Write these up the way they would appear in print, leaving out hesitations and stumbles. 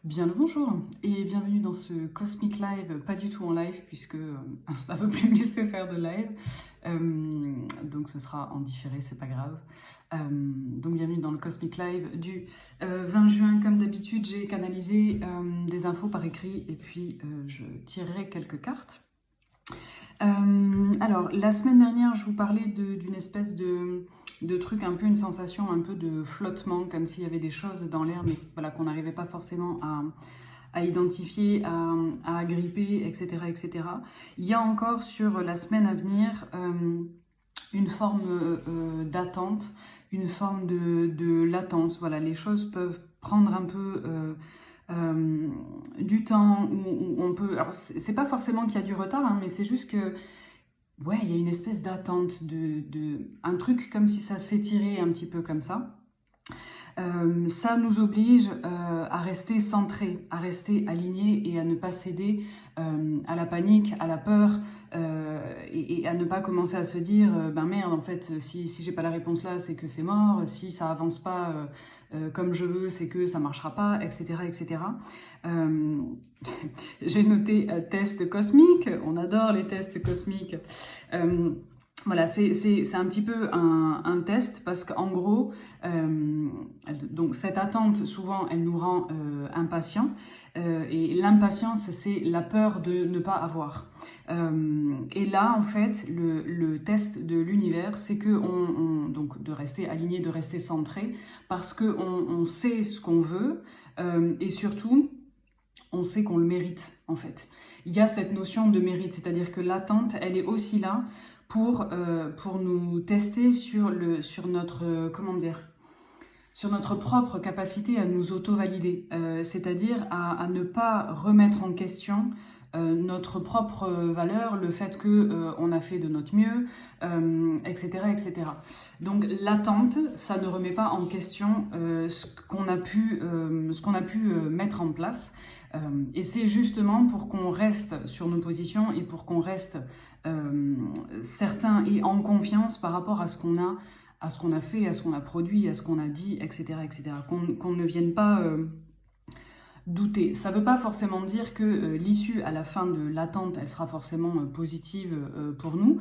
Bien le bonjour et bienvenue dans ce Cosmic Live, pas du tout en live puisque Insta veut plus me laisser faire de live, donc ce sera en différé, c'est pas grave. Donc bienvenue dans le Cosmic Live du 20 juin. Comme d'habitude, j'ai canalisé des infos par écrit et puis je tirerai quelques cartes. Alors, la semaine dernière, je vous parlais d'une espèce de truc, un peu une sensation un peu de flottement, comme s'il y avait des choses dans l'air, mais voilà, qu'on n'arrivait pas forcément à identifier, à agripper, etc., etc. Il y a encore sur la semaine à venir une forme d'attente, une forme de latence. Voilà, les choses peuvent prendre un peu du temps où on peut... Alors, c'est pas forcément qu'il y a du retard, hein, mais c'est juste que ouais, il y a une espèce d'attente, un truc comme si ça s'étirait un petit peu comme ça. Ça nous oblige à rester centré, à rester aligné et à ne pas céder à la panique, à la peur et à ne pas commencer à se dire ben merde, en fait, si j'ai pas la réponse là, c'est que c'est mort, si ça avance pas comme je veux, c'est que ça marchera pas, etc. etc. J'ai noté test cosmique, on adore les tests cosmiques. Voilà, c'est un petit peu un test parce qu'en gros, donc cette attente, souvent, elle nous rend impatients. Et l'impatience, c'est la peur de ne pas avoir. Et là, en fait, le test de l'univers, c'est que donc de rester aligné, de rester centré, parce qu'on sait ce qu'on veut et surtout, on sait qu'on le mérite, en fait. Il y a cette notion de mérite, c'est-à-dire que l'attente, elle est aussi là pour nous tester sur notre, comment dire, sur notre propre capacité à nous auto-valider, c'est-à-dire à ne pas remettre en question notre propre valeur, le fait qu'on a fait de notre mieux, etc., etc. Donc l'attente, ça ne remet pas en question ce qu'on a pu mettre en place. Et c'est justement pour qu'on reste sur nos positions et pour qu'on reste certain et en confiance par rapport à ce qu'on a fait, à ce qu'on a produit, à ce qu'on a dit, etc., etc. Qu'on ne vienne pas douter. Ça ne veut pas forcément dire que l'issue à la fin de l'attente, elle sera forcément positive pour nous,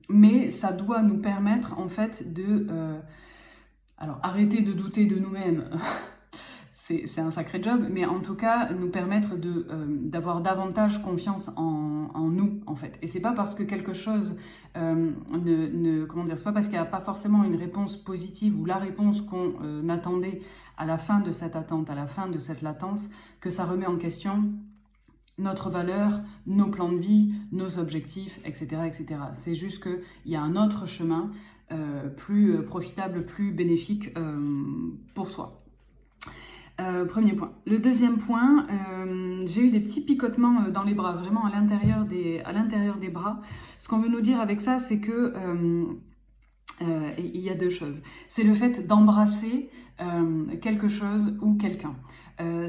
mais ça doit nous permettre en fait alors arrêter de douter de nous-mêmes. C'est un sacré job, mais en tout cas nous permettre d'avoir davantage confiance en nous en fait. Et c'est pas parce que quelque chose comment dire, c'est pas parce qu'il n'y a pas forcément une réponse positive ou la réponse qu'on attendait à la fin de cette attente, à la fin de cette latence, que ça remet en question notre valeur, nos plans de vie, nos objectifs, etc., etc. C'est juste qu'il y a un autre chemin plus profitable, plus bénéfique pour soi. Premier point. Le deuxième point, j'ai eu des petits picotements dans les bras, vraiment à l'intérieur des bras. Ce qu'on veut nous dire avec ça, c'est que il y a deux choses. C'est le fait d'embrasser quelque chose ou quelqu'un.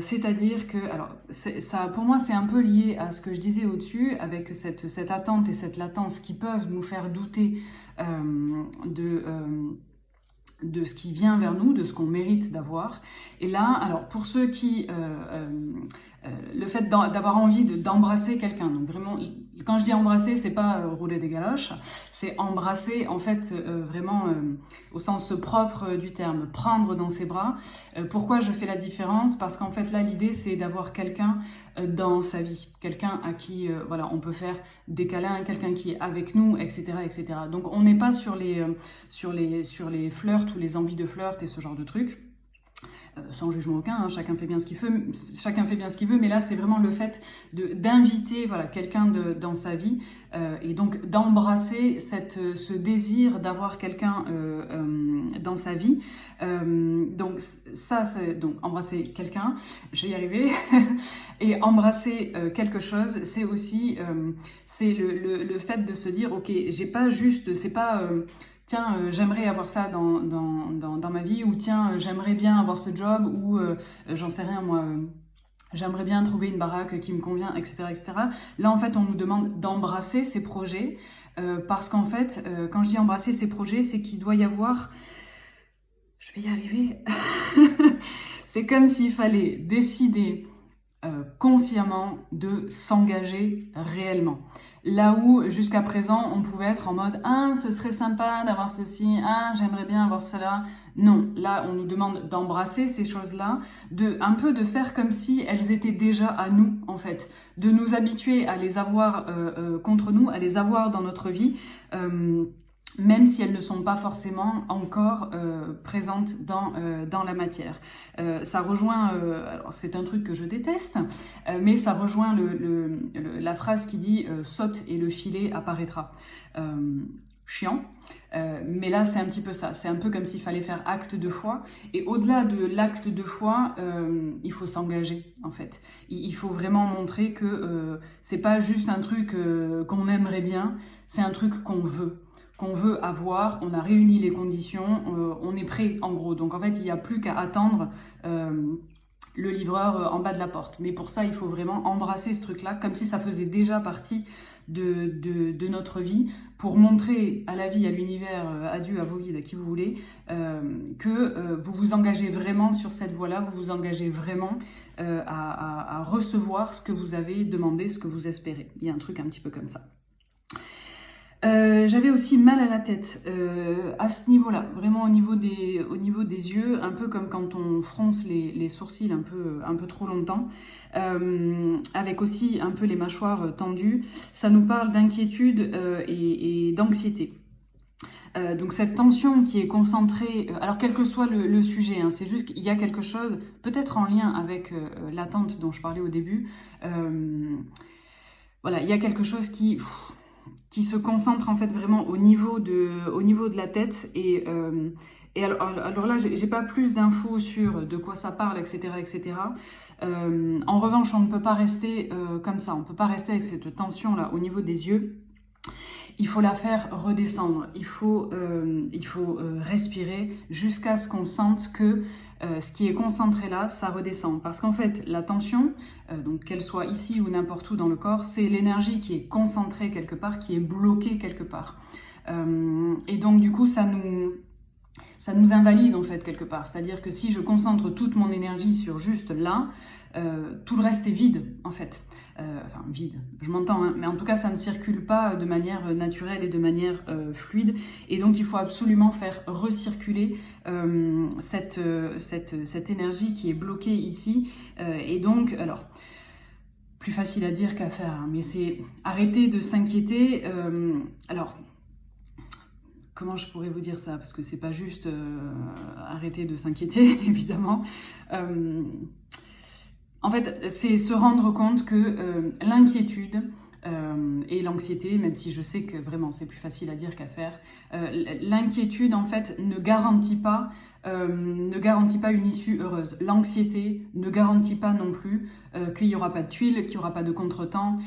C'est-à-dire que, alors, ça, pour moi, c'est un peu lié à ce que je disais au-dessus, avec cette attente et cette latence qui peuvent nous faire douter de ce qui vient vers nous, de ce qu'on mérite d'avoir. Et là, alors pour ceux qui... le fait d'avoir envie d'embrasser quelqu'un, donc vraiment, quand je dis embrasser, c'est pas rouler des galoches, c'est embrasser en fait vraiment au sens propre du terme, prendre dans ses bras. Pourquoi je fais la différence? Parce qu'en fait là, l'idée c'est d'avoir quelqu'un dans sa vie, quelqu'un à qui voilà, on peut faire des câlins, quelqu'un qui est avec nous, etc., etc. Donc on n'est pas sur les flirts ou les envies de flirt et ce genre de trucs. Sans jugement aucun, hein, chacun fait bien ce qu'il veut, mais là c'est vraiment le fait d'inviter voilà, quelqu'un dans sa vie et donc d'embrasser ce désir d'avoir quelqu'un dans sa vie. Donc ça, c'est donc embrasser quelqu'un, je vais y arriver, et embrasser quelque chose, c'est aussi c'est le fait de se dire ok, j'ai pas juste, c'est pas tiens, j'aimerais avoir ça dans ma vie, ou tiens, j'aimerais bien avoir ce job, ou j'en sais rien moi, j'aimerais bien trouver une baraque qui me convient, etc., etc. Là, en fait, on nous demande d'embrasser ces projets, parce qu'en fait, quand je dis embrasser ces projets, c'est qu'il doit y avoir... Je vais y arriver. C'est comme s'il fallait décider consciemment de s'engager réellement. Là où, jusqu'à présent, on pouvait être en mode « Ah, ce serait sympa d'avoir ceci, ah, j'aimerais bien avoir cela ». Non, là, on nous demande d'embrasser ces choses-là, un peu de faire comme si elles étaient déjà à nous, en fait. De nous habituer à les avoir contre nous, à les avoir dans notre vie, même si elles ne sont pas forcément encore présentes dans la matière. Ça rejoint, alors c'est un truc que je déteste, mais ça rejoint la phrase qui dit « saute et le filet apparaîtra ». Chiant, mais là c'est un petit peu ça, c'est un peu comme s'il fallait faire acte de foi, et au-delà de l'acte de foi, il faut s'engager en fait. Il faut vraiment montrer que c'est pas juste un truc qu'on aimerait bien, c'est un truc qu'on veut avoir, on a réuni les conditions, on est prêt en gros. Donc en fait, il n'y a plus qu'à attendre le livreur en bas de la porte. Mais pour ça, il faut vraiment embrasser ce truc-là, comme si ça faisait déjà partie de notre vie, pour montrer à la vie, à l'univers, à Dieu, à vos guides, à qui vous voulez, que vous vous engagez vraiment sur cette voie-là, vous vous engagez vraiment à recevoir ce que vous avez demandé, ce que vous espérez. Il y a un truc un petit peu comme ça. J'avais aussi mal à la tête à ce niveau-là, vraiment au niveau des yeux, un peu comme quand on fronce les sourcils un peu trop longtemps, avec aussi un peu les mâchoires tendues. Ça nous parle d'inquiétude et d'anxiété. Donc cette tension qui est concentrée, alors quel que soit le sujet, hein, c'est juste qu'il y a quelque chose, peut-être en lien avec l'attente dont je parlais au début, voilà, il y a quelque chose qui se concentre en fait vraiment au niveau de la tête, et alors là j'ai pas plus d'infos sur de quoi ça parle, etc. En revanche, on ne peut pas rester comme ça, on ne peut pas rester avec cette tension là au niveau des yeux. Il faut la faire redescendre, il faut respirer jusqu'à ce qu'on sente que ce qui est concentré là, ça redescend. Parce qu'en fait, la tension, donc qu'elle soit ici ou n'importe où dans le corps, c'est l'énergie qui est concentrée quelque part, qui est bloquée quelque part. Et donc du coup, ça nous invalide en fait quelque part. C'est-à-dire que si je concentre toute mon énergie sur juste là, tout le reste est vide en fait. Enfin vide, je m'entends, hein, mais en tout cas ça ne circule pas de manière naturelle et de manière fluide. Et donc il faut absolument faire recirculer cette énergie qui est bloquée ici. Et donc, alors, plus facile à dire qu'à faire, hein, mais c'est arrêter de s'inquiéter. Alors, comment je pourrais vous dire ça? Parce que c'est pas juste arrêter de s'inquiéter, évidemment. En fait, c'est se rendre compte que l'inquiétude et l'anxiété, même si je sais que vraiment c'est plus facile à dire qu'à faire, l'inquiétude en fait ne garantit pas une issue heureuse. L'anxiété ne garantit pas non plus qu'il n'y aura pas de tuiles, qu'il n'y aura pas de contretemps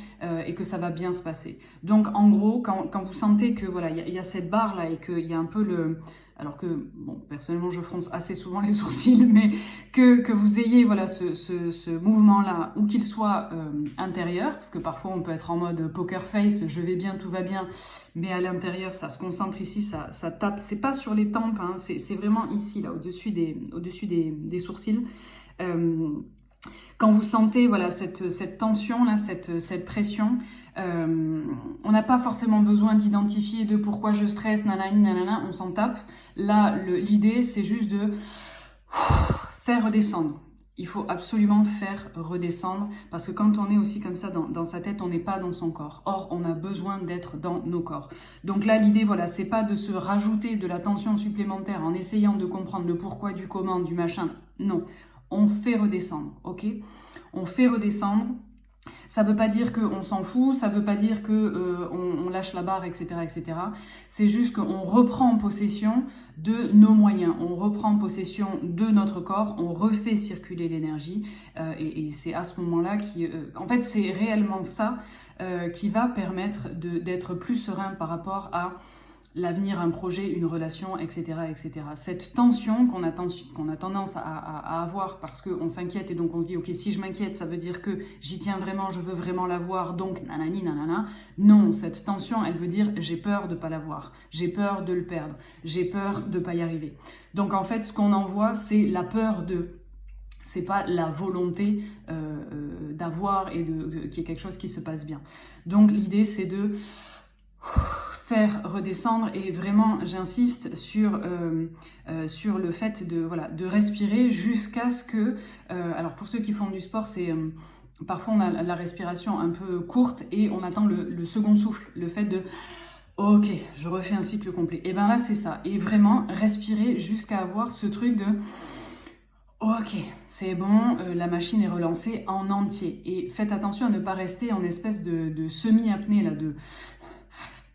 et que ça va bien se passer. Donc en gros, quand vous sentez que voilà, il y a cette barre là et qu'il y a un peu alors que, bon, personnellement, je fronce assez souvent les sourcils, mais que vous ayez voilà, ce mouvement-là, où qu'il soit intérieur, parce que parfois on peut être en mode poker face, je vais bien, tout va bien, mais à l'intérieur, ça se concentre ici, ça tape, c'est pas sur les tempes, hein, c'est vraiment ici, là, au-dessus des sourcils. Quand vous sentez voilà, cette tension-là, cette pression, on n'a pas forcément besoin d'identifier de pourquoi je stresse, nanani, nanana, on s'en tape. Là, l'idée, c'est juste de faire redescendre. Il faut absolument faire redescendre, parce que quand on est aussi comme ça dans sa tête, on n'est pas dans son corps. Or, on a besoin d'être dans nos corps. Donc là, l'idée, voilà, c'est pas de se rajouter de la tension supplémentaire en essayant de comprendre le pourquoi, du comment, du machin. Non, on fait redescendre, ok? On fait redescendre. Ça ne veut pas dire qu'on s'en fout, ça ne veut pas dire qu'on lâche la barre, etc. C'est juste qu'on reprend possession de nos moyens, on reprend possession de notre corps, on refait circuler l'énergie. Et c'est à ce moment-là en fait, c'est réellement ça qui va permettre d'être plus serein par rapport à l'avenir, un projet, une relation, etc. Cette tension qu'on a tendance à avoir parce qu'on s'inquiète et donc on se dit « Ok, si je m'inquiète, ça veut dire que j'y tiens vraiment, je veux vraiment l'avoir, donc nanani, nanana. » Non, cette tension, elle veut dire « J'ai peur de ne pas l'avoir, j'ai peur de le perdre, j'ai peur de ne pas y arriver. » Donc en fait, ce qu'on envoie, c'est la peur de... c'est pas la volonté d'avoir et qu'il y ait quelque chose qui se passe bien. Donc l'idée c'est de faire redescendre, et vraiment j'insiste sur le fait de respirer jusqu'à ce que, alors pour ceux qui font du sport, c'est parfois on a la respiration un peu courte et on attend le second souffle, le fait de ok, je refais un cycle complet. Et bien là c'est ça, et vraiment respirer jusqu'à avoir ce truc de ok, c'est bon, la machine est relancée en entier. Et faites attention à ne pas rester en espèce de semi-apnée, là, de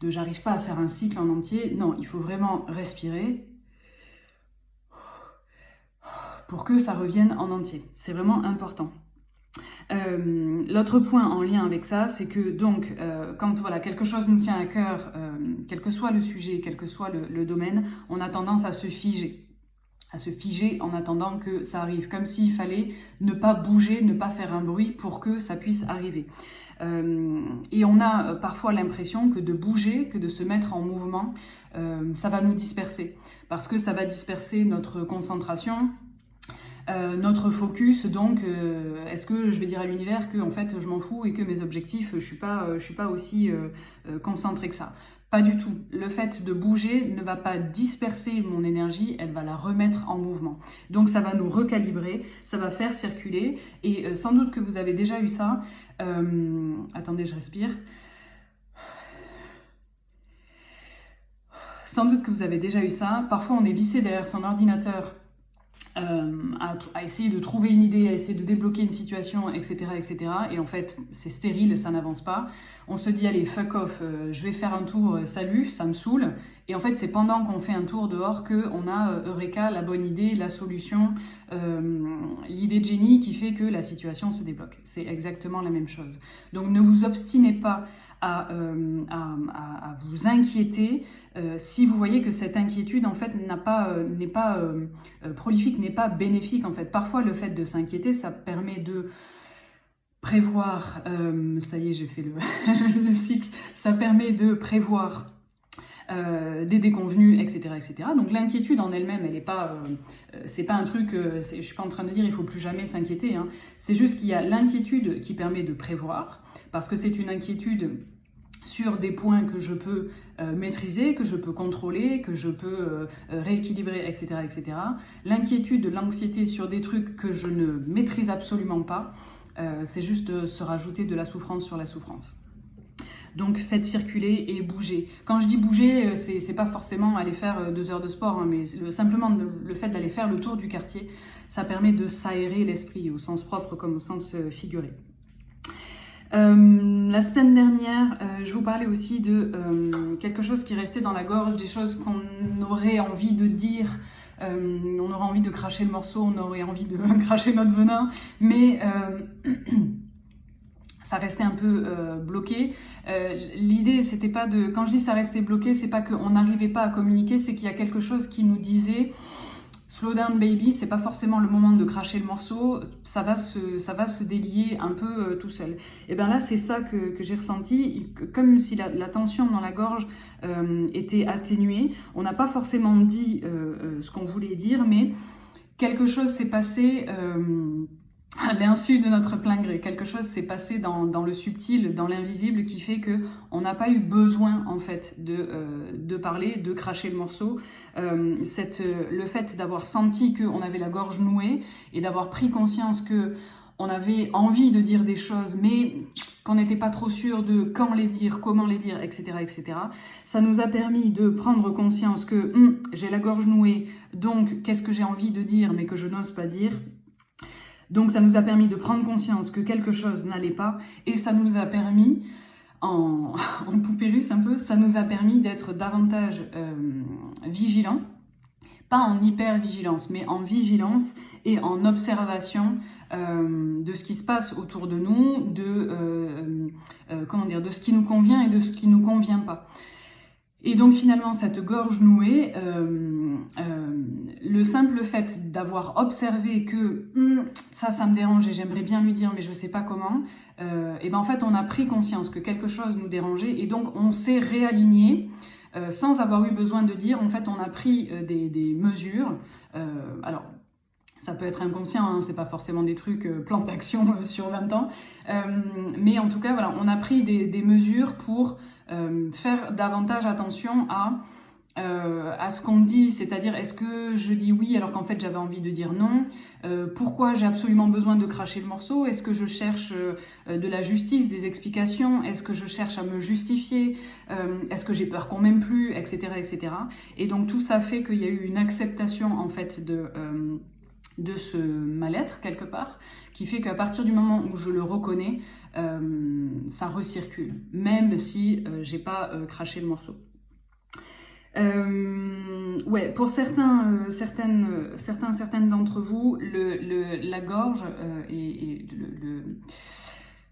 j'arrive pas à faire un cycle en entier. Non, il faut vraiment respirer pour que ça revienne en entier. C'est vraiment important. L'autre point en lien avec ça, c'est que donc, quand voilà, quelque chose nous tient à cœur, quel que soit le sujet, quel que soit le domaine, on a tendance à se figer en attendant que ça arrive, comme s'il fallait ne pas bouger, ne pas faire un bruit pour que ça puisse arriver. Et on a parfois l'impression que de bouger, que de se mettre en mouvement, ça va nous disperser, parce que ça va disperser notre concentration, notre focus. Donc est-ce que je vais dire à l'univers que en fait je m'en fous et que mes objectifs, je suis pas aussi concentrée que ça? Pas du tout. Le fait de bouger ne va pas disperser mon énergie, elle va la remettre en mouvement. Donc ça va nous recalibrer, ça va faire circuler, et sans doute que vous avez déjà eu ça. Attendez, je respire. Sans doute que vous avez déjà eu ça. Parfois on est vissé derrière son ordinateur à essayer de trouver une idée, à essayer de débloquer une situation, etc. etc. Et en fait, c'est stérile, ça n'avance pas. On se dit, allez, fuck off, je vais faire un tour, salut, ça me saoule. Et en fait, c'est pendant qu'on fait un tour dehors qu'on a Eureka, la bonne idée, la solution, l'idée de génie qui fait que la situation se débloque. C'est exactement la même chose. Donc ne vous obstinez pas à vous inquiéter si vous voyez que cette inquiétude en fait n'est pas prolifique, n'est pas bénéfique en fait. Parfois le fait de s'inquiéter, ça permet de prévoir, ça y est j'ai fait le cycle, ça permet de prévoir des déconvenus, etc., etc. Donc l'inquiétude en elle-même, elle n'est pas, c'est pas un truc, je suis pas en train de dire il faut plus jamais s'inquiéter, hein. C'est juste qu'il y a l'inquiétude qui permet de prévoir, parce que c'est une inquiétude sur des points que je peux maîtriser, que je peux contrôler, que je peux rééquilibrer, etc., etc. L'inquiétude, l'anxiété sur des trucs que je ne maîtrise absolument pas, c'est juste de se rajouter de la souffrance sur la souffrance. Donc faites circuler et bouger. Quand je dis bouger, c'est pas forcément aller faire 2 heures de sport, hein, mais simplement le fait d'aller faire le tour du quartier, ça permet de s'aérer l'esprit, au sens propre comme au sens figuré. La semaine dernière, je vous parlais aussi de quelque chose qui restait dans la gorge, des choses qu'on aurait envie de dire, on aurait envie de cracher le morceau, on aurait envie de cracher notre venin, mais ça restait un peu bloqué. L'idée, c'était pas de... Quand je dis ça restait bloqué, c'est pas qu'on n'arrivait pas à communiquer, c'est qu'il y a quelque chose qui nous disait slow down baby, c'est pas forcément le moment de cracher le morceau, ça va se délier un peu tout seul. Et bien là, c'est ça que j'ai ressenti, comme si la tension dans la gorge était atténuée. On n'a pas forcément dit ce qu'on voulait dire, mais quelque chose s'est passé à l'insu de notre plein gré. Quelque chose s'est passé dans le subtil, dans l'invisible, qui fait que on n'a pas eu besoin en fait de parler, de cracher le morceau. Le fait d'avoir senti qu'on avait la gorge nouée et d'avoir pris conscience que on avait envie de dire des choses, mais qu'on n'était pas trop sûr de quand les dire, comment les dire, etc., etc. Ça nous a permis de prendre conscience que j'ai la gorge nouée, donc qu'est-ce que j'ai envie de dire, mais que je n'ose pas dire. Donc ça nous a permis de prendre conscience que quelque chose n'allait pas, et ça nous a permis, en poupée russe un peu, ça nous a permis d'être davantage vigilants, pas en hyper-vigilance, mais en vigilance et en observation de ce qui se passe autour de nous, de ce qui nous convient et de ce qui nous convient pas. Et donc finalement, cette gorge nouée, le simple fait d'avoir observé que ça me dérange et j'aimerais bien lui dire mais je sais pas comment, et ben en fait on a pris conscience que quelque chose nous dérangeait et donc on s'est réaligné sans avoir eu besoin de dire. En fait on a pris des mesures. Alors Ça peut être inconscient, hein, c'est pas forcément des trucs plan d'action sur 20 ans. Mais en tout cas, voilà, on a pris des mesures pour faire davantage attention à ce qu'on dit, c'est-à-dire est-ce que je dis oui alors qu'en fait j'avais envie de dire non, pourquoi j'ai absolument besoin de cracher le morceau, est-ce que je cherche de la justice, des explications, est-ce que je cherche à me justifier, est-ce que j'ai peur qu'on m'aime plus, etc., etc. Et donc tout ça fait qu'il y a eu une acceptation en fait de ce mal-être quelque part, qui fait qu'à partir du moment où je le reconnais, ça recircule, même si j'ai pas craché le morceau. Ouais, pour certaines d'entre vous, la gorge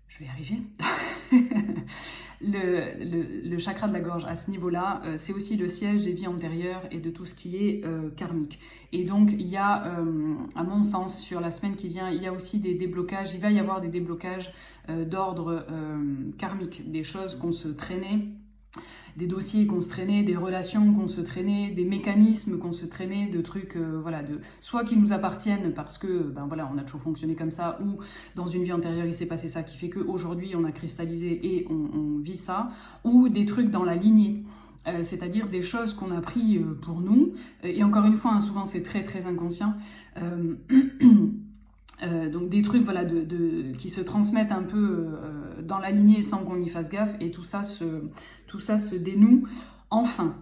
je vais y arriver. Le chakra de la gorge à ce niveau-là, c'est aussi le siège des vies antérieures et de tout ce qui est karmique. Et donc, il y a, à mon sens, sur la semaine qui vient, il y a aussi des déblocages, il va y avoir des déblocages d'ordre karmique, des choses qu'on se traînait, des dossiers qu'on se traînait, des relations qu'on se traînait, des mécanismes qu'on se traînait, de trucs, voilà, soit qui nous appartiennent parce que, ben voilà, on a toujours fonctionné comme ça, ou dans une vie antérieure il s'est passé ça qui fait qu'aujourd'hui on a cristallisé et on vit ça, ou des trucs dans la lignée. C'est-à-dire des choses qu'on a pris pour nous, et encore une fois, hein, souvent c'est très très inconscient. Donc des trucs voilà, qui se transmettent un peu dans la lignée sans qu'on y fasse gaffe, et tout ça se dénoue enfin.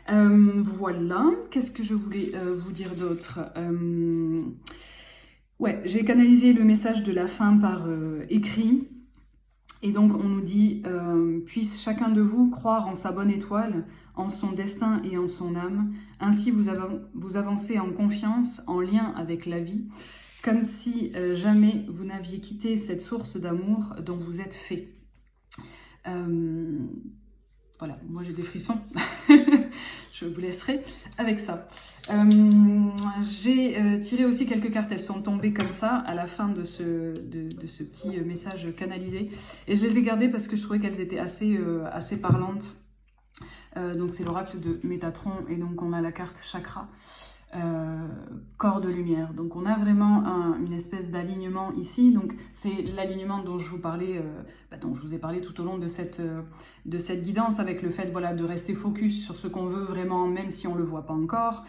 Voilà, qu'est-ce que je voulais vous dire d'autre? Ouais, j'ai canalisé le message de la fin par écrit, et donc on nous dit puisse chacun de vous croire en sa bonne étoile, en son destin et en son âme, ainsi vous avancez en confiance, en lien avec la vie, comme si jamais vous n'aviez quitté cette source d'amour dont vous êtes fait. Voilà, moi j'ai des frissons. Je vous laisserai avec ça. J'ai tiré aussi quelques cartes, elles sont tombées comme ça à la fin de ce petit message canalisé. Et je les ai gardées parce que je trouvais qu'elles étaient assez parlantes. Donc c'est l'oracle de Métatron, et donc on a la carte chakra. Corps de lumière. Donc on a vraiment une espèce d'alignement ici. Donc c'est l'alignement dont je vous parlais, dont je vous ai parlé tout au long de cette guidance, avec le fait voilà, de rester focus sur ce qu'on veut vraiment, même si on ne le voit pas encore,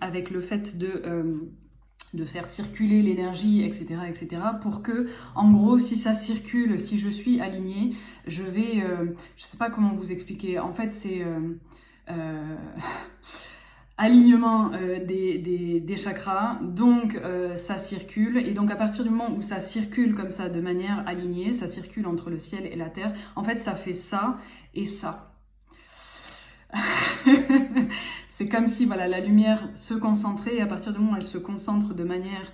avec le fait de faire circuler l'énergie, etc., etc., pour que, en gros, si ça circule, si je suis alignée, je vais, je sais pas comment vous expliquer, en fait c'est alignement des chakras, donc ça circule, et donc à partir du moment où ça circule comme ça de manière alignée, ça circule entre le ciel et la terre, en fait ça fait ça et ça. C'est comme si voilà, la lumière se concentrait, et à partir du moment où elle se concentre de manière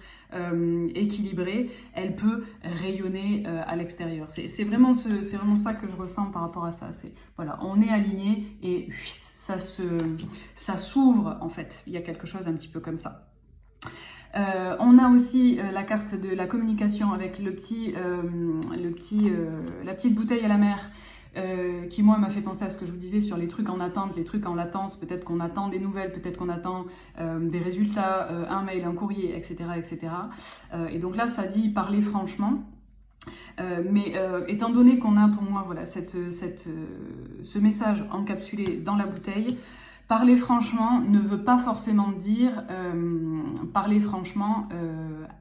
équilibrée, elle peut rayonner à l'extérieur. C'est vraiment ça que je ressens par rapport à ça. Voilà, on est aligné et ça s'ouvre en fait. Il y a quelque chose un petit peu comme ça. On a aussi la carte de la communication avec la petite bouteille à la mer. Qui moi m'a fait penser à ce que je vous disais sur les trucs en attente, les trucs en latence, peut-être qu'on attend des nouvelles, peut-être qu'on attend des résultats, un mail, un courrier, etc. etc. Et donc là ça dit parler franchement, mais étant donné qu'on a pour moi voilà, ce message encapsulé dans la bouteille, parler franchement ne veut pas forcément dire parler franchement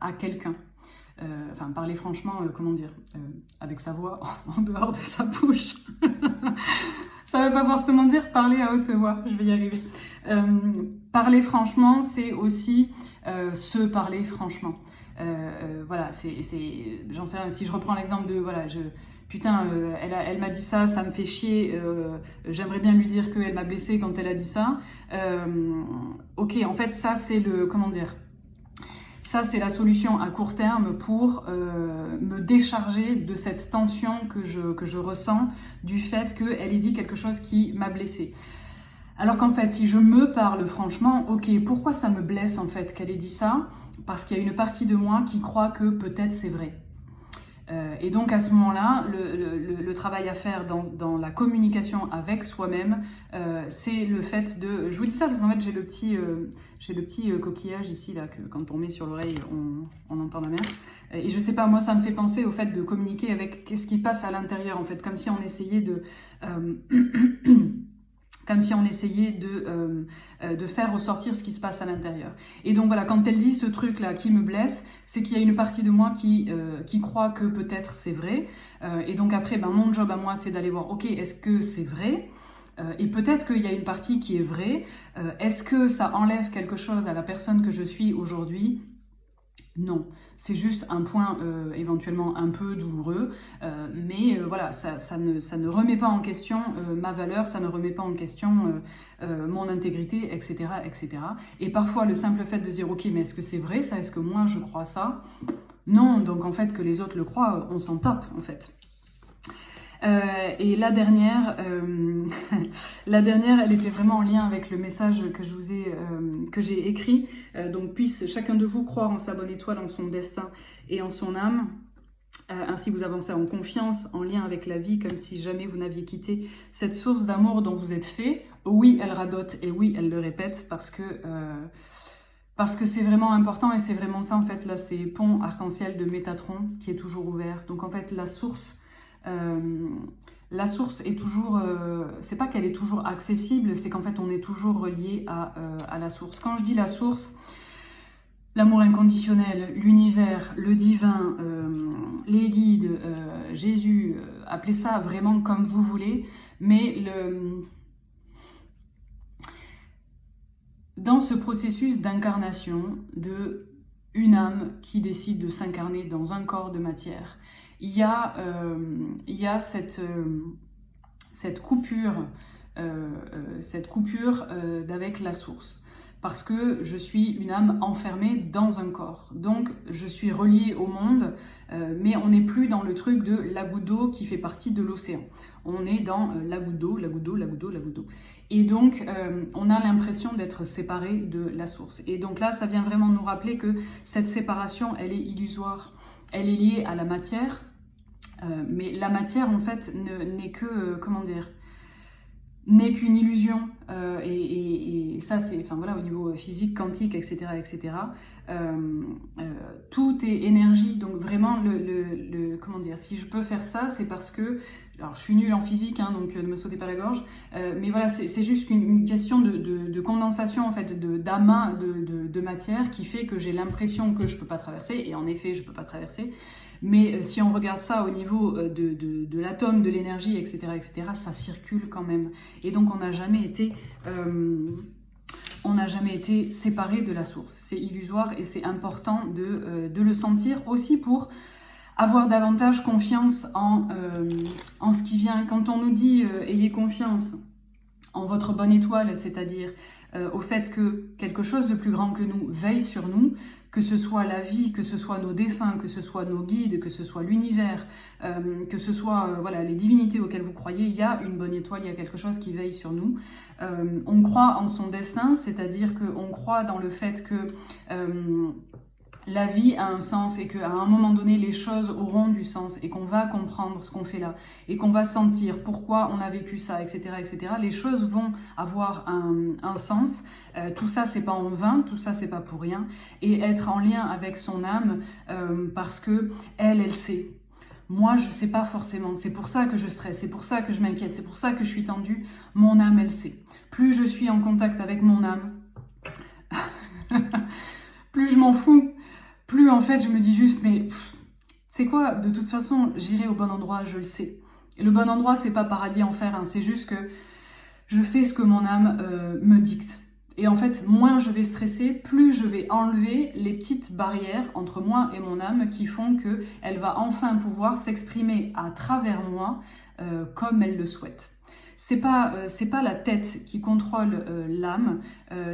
à quelqu'un. Enfin, parler franchement, comment dire, avec sa voix en dehors de sa bouche. Ça ne veut pas forcément dire parler à haute voix, je vais y arriver. Parler franchement, c'est aussi se parler franchement. Voilà, j'en sais rien, si je reprends l'exemple de, voilà, putain, elle m'a dit ça, ça me fait chier, j'aimerais bien lui dire qu'elle m'a blessée quand elle a dit ça. Ok, en fait, ça c'est comment dire, ça, c'est la solution à court terme pour me décharger de cette tension que je ressens du fait qu'elle ait dit quelque chose qui m'a blessée. Alors qu'en fait, si je me parle franchement, ok, pourquoi ça me blesse en fait qu'elle ait dit ça? Parce qu'il y a une partie de moi qui croit que peut-être c'est vrai. Et donc à ce moment-là, le travail à faire dans la communication avec soi-même, c'est le fait de... Je vous dis ça parce qu'en fait j'ai le petit coquillage ici, là, que quand on met sur l'oreille, on entend ma mère. Et je sais pas, moi ça me fait penser au fait de communiquer avec qu'est-ce qui passe à l'intérieur, en fait, comme si on essayait de... comme si on essayait de faire ressortir ce qui se passe à l'intérieur. Et donc voilà, quand elle dit ce truc-là qui me blesse, c'est qu'il y a une partie de moi qui croit que peut-être c'est vrai. Et donc après, mon job à moi, c'est d'aller voir, ok, est-ce que c'est vrai ? Et peut-être qu'il y a une partie qui est vraie. Est-ce que ça enlève quelque chose à la personne que je suis aujourd'hui ? Non, c'est juste un point éventuellement un peu douloureux, mais voilà, ça ne remet pas en question ma valeur, ça ne remet pas en question mon intégrité, etc., etc. Et parfois, le simple fait de dire, ok, mais est-ce que c'est vrai ça? Est-ce que moi je crois ça? Non, donc en fait, que les autres le croient, on s'en tape, en fait. Et la dernière, elle était vraiment en lien avec le message que j'ai écrit. Donc puisse chacun de vous croire en sa bonne étoile, en son destin et en son âme. Ainsi vous avancez en confiance, en lien avec la vie, comme si jamais vous n'aviez quitté cette source d'amour dont vous êtes fait. Oui, elle radote et oui, elle le répète parce que c'est vraiment important et c'est vraiment ça en fait. Là, c'est pont arc-en-ciel de Métatron qui est toujours ouvert. Donc en fait, la source est toujours, c'est pas qu'elle est toujours accessible, c'est qu'en fait on est toujours relié à la source. Quand je dis la source, l'amour inconditionnel, l'univers, le divin, les guides, Jésus, appelez ça vraiment comme vous voulez, mais dans ce processus d'incarnation de une âme qui décide de s'incarner dans un corps de matière, il y a cette coupure, d'avec la source. Parce que je suis une âme enfermée dans un corps. Donc, je suis reliée au monde, mais on n'est plus dans le truc de la goutte d'eau qui fait partie de l'océan. On est dans la goutte d'eau, la goutte d'eau, la goutte d'eau, la goutte d'eau. Et donc, on a l'impression d'être séparé de la source. Et donc là, ça vient vraiment nous rappeler que cette séparation, elle est illusoire. Elle est liée à la matière, mais la matière, en fait, n'est que, comment dire, n'est qu'une illusion, et ça c'est, enfin voilà, au niveau physique, quantique, etc., etc. Tout est énergie, donc vraiment comment dire, si je peux faire ça, c'est parce que, alors je suis nulle en physique, hein, donc ne me sautez pas la gorge, mais voilà, c'est juste une question de condensation en fait, d'amas de matière qui fait que j'ai l'impression que je peux pas traverser, et en effet je peux pas traverser. Mais si on regarde ça au niveau de l'atome, de l'énergie, etc., ça circule quand même. Et donc on n'a jamais été séparé de la source. C'est illusoire et c'est important de le sentir aussi pour avoir davantage confiance en ce qui vient. Quand on nous dit ayez confiance en votre bonne étoile, c'est-à-dire au fait que quelque chose de plus grand que nous veille sur nous, que ce soit la vie, que ce soit nos défunts, que ce soit nos guides, que ce soit l'univers, que ce soit voilà, les divinités auxquelles vous croyez, il y a une bonne étoile, il y a quelque chose qui veille sur nous. On croit en son destin, c'est-à-dire qu'on croit dans le fait que la vie a un sens et qu'à un moment donné, les choses auront du sens et qu'on va comprendre ce qu'on fait là et qu'on va sentir pourquoi on a vécu ça, etc., etc. Les choses vont avoir un sens. Tout ça, c'est pas en vain, tout ça, c'est pas pour rien. Et être en lien avec son âme parce que elle sait. Moi, je sais pas forcément. C'est pour ça que je stresse, c'est pour ça que je m'inquiète, c'est pour ça que je suis tendue. Mon âme, elle sait. Plus je suis en contact avec mon âme, plus je m'en fous. Plus en fait je me dis juste, mais c'est quoi, de toute façon j'irai au bon endroit, je le sais. Et le bon endroit c'est pas paradis enfer, hein, c'est juste que je fais ce que mon âme me dicte. Et en fait moins je vais stresser, plus je vais enlever les petites barrières entre moi et mon âme qui font qu'elle va enfin pouvoir s'exprimer à travers moi comme elle le souhaite. C'est pas la tête qui contrôle l'âme,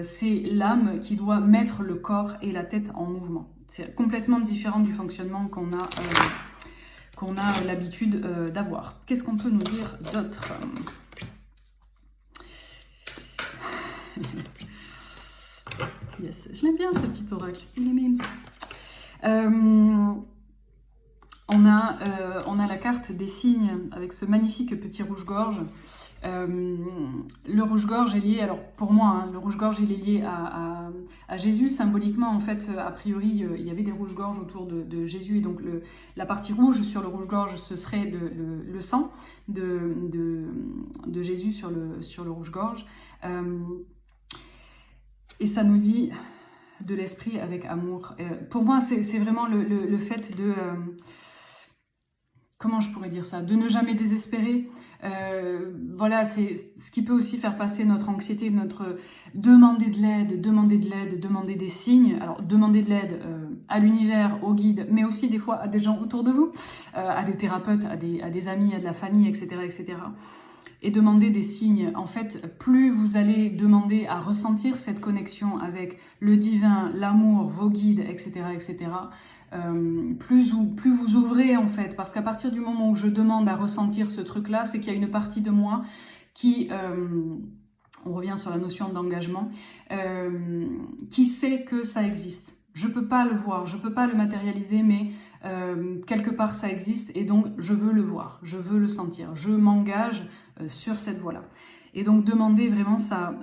c'est l'âme qui doit mettre le corps et la tête en mouvement. C'est complètement différent du fonctionnement qu'on a l'habitude d'avoir. Qu'est-ce qu'on peut nous dire d'autre? Yes, je l'aime bien ce petit oracle. Il est mimes. On on a la carte des signes avec ce magnifique petit rouge-gorge. Le rouge-gorge est lié, alors pour moi, hein, le rouge-gorge il est lié à Jésus. Symboliquement, en fait, a priori, il y avait des rouges-gorges autour de Jésus, et donc la partie rouge sur le rouge-gorge, ce serait le sang de Jésus sur le rouge-gorge. Et ça nous dit de l'esprit avec amour. Pour moi, c'est vraiment le fait de... comment je pourrais dire ça? De ne jamais désespérer. Voilà, c'est ce qui peut aussi faire passer notre anxiété, notre demander de l'aide, demander des signes. Alors, demander de l'aide à l'univers, au guide, mais aussi des fois à des gens autour de vous, à des thérapeutes, à des amis, à de la famille, etc., etc. Et demander des signes. En fait, plus vous allez demander à ressentir cette connexion avec le divin, l'amour, vos guides, etc., etc., plus vous ouvrez, en fait. Parce qu'à partir du moment où je demande à ressentir ce truc-là, c'est qu'il y a une partie de moi qui... on revient sur la notion d'engagement, qui sait que ça existe. Je peux pas le voir, je peux pas le matérialiser, mais quelque part ça existe, et donc je veux le voir, je veux le sentir, je m'engage sur cette voie-là. Et donc demander vraiment ça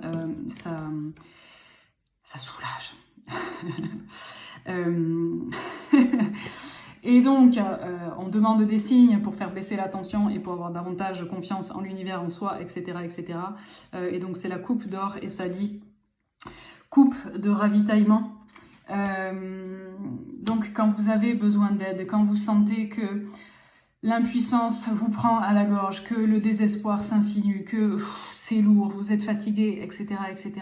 soulage. Et donc, on demande des signes pour faire baisser la tension et pour avoir davantage confiance en l'univers, en soi, etc., etc. Et donc, c'est la coupe d'or, et ça dit coupe de ravitaillement. Donc, quand vous avez besoin d'aide, quand vous sentez que l'impuissance vous prend à la gorge, que le désespoir s'insinue, que c'est lourd, vous êtes fatigué, etc., etc.,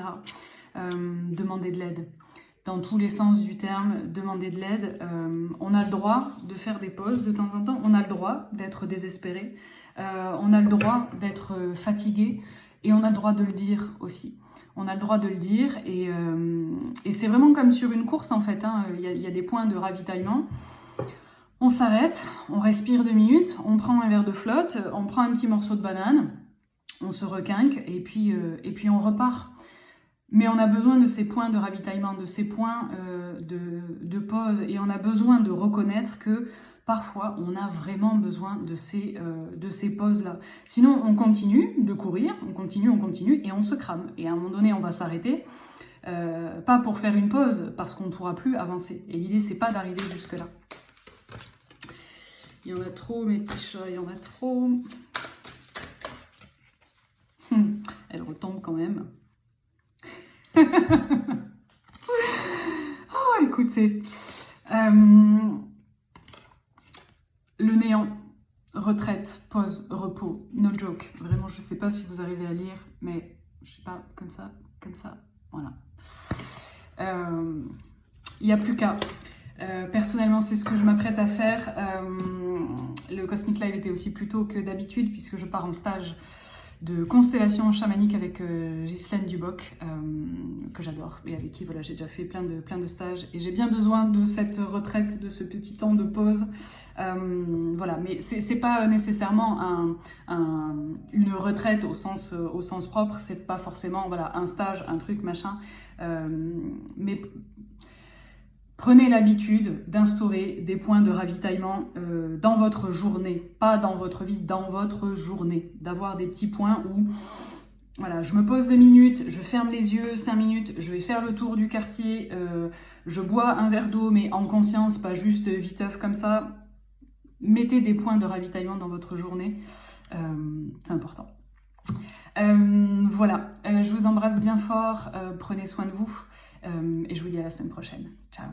demandez de l'aide. Dans tous les sens du terme, demander de l'aide. On a le droit de faire des pauses de temps en temps, on a le droit d'être désespéré, on a le droit d'être fatigué, et on a le droit de le dire aussi. On a le droit de le dire, et c'est vraiment comme sur une course, en fait, hein. Il y a des points de ravitaillement. On s'arrête, on respire 2 minutes, on prend un verre de flotte, on prend un petit morceau de banane, on se requinque, et puis on repart. Mais on a besoin de ces points de ravitaillement, de ces points de pause, et on a besoin de reconnaître que parfois on a vraiment besoin de ces pauses-là. Sinon on continue de courir, on continue, et on se crame. Et à un moment donné on va s'arrêter, pas pour faire une pause, parce qu'on ne pourra plus avancer. Et l'idée c'est pas d'arriver jusque-là. Il y en a trop, mes petits chats, il y en a trop. Elle retombe quand même. Oh, écoutez, le néant, retraite, pause, repos, no joke. Vraiment, je sais pas si vous arrivez à lire, mais je sais pas, comme ça, voilà. Il n'y a plus qu'à. Personnellement, c'est ce que je m'apprête à faire. Le Cosmic Live était aussi plus tôt que d'habitude, puisque je pars en stage de constellation chamanique avec Ghislaine Duboc, que j'adore, et avec qui voilà, j'ai déjà fait plein de stages, et j'ai bien besoin de cette retraite, de ce petit temps de pause. Voilà, mais c'est pas nécessairement une retraite au sens propre, c'est pas forcément voilà, un stage, un truc, machin, mais prenez l'habitude d'instaurer des points de ravitaillement dans votre journée, pas dans votre vie, dans votre journée. D'avoir des petits points où, voilà, je me pose 2 minutes, je ferme les yeux 5 minutes, je vais faire le tour du quartier, je bois un verre d'eau, mais en conscience, pas juste viteuf comme ça. Mettez des points de ravitaillement dans votre journée, c'est important. Voilà, je vous embrasse bien fort, prenez soin de vous, et je vous dis à la semaine prochaine. Ciao.